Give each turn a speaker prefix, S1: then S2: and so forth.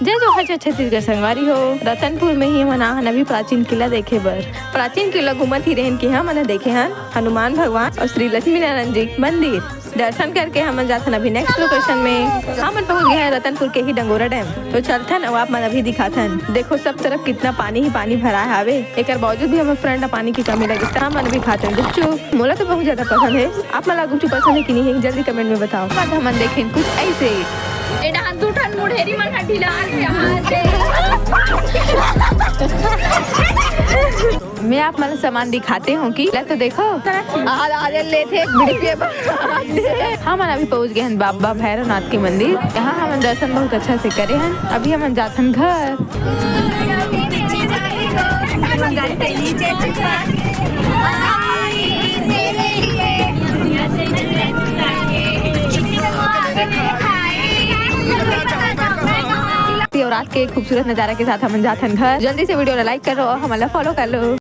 S1: जय जोहार छत्तीसगढ़ संगवारी हो। रतनपुर में ही हमन आहन अभी प्राचीन किला देखे बर। प्राचीन किला घूमत ही रहन कि हमन देखे हन हनुमान भगवान और श्री लक्ष्मी नारायण जी मंदिर। दर्शन करके हमन जाथन अभी नेक्स्ट लोकेशन में। हमन पहुंच गए हैं रतनपुर के ही डंगोरा डैम। तो चलथन और आप मन अभी दिखाथन। देखो सब तरफ कितना पानी ही पानी भरा है हवे। एक बावजूद भी हमें फ्रंट पानी की कमी लगी। हमन अभी खाते गुपचुप। मोला तो बहुत ज्यादा पसंद है। आप मला गुपचुप पसंद है कि नहीं है जल्दी कमेंट में बताओ। हमन देखें कुछ ऐसे मुढ़ेरी मन ढीला मैं आप मतलब सामान दिखाते हूँ कि तो देखो लेते हम अभी पहुँच गए हैं बाबा भैरवनाथ के मंदिर। यहाँ हम दर्शन बहुत अच्छा से करे हैं। अभी हम जाथन घर। और रात के खूबसूरत नजारा के साथ हम जाथन घर। जल्दी से वीडियो लाइक करो और हमारा फॉलो कर लो।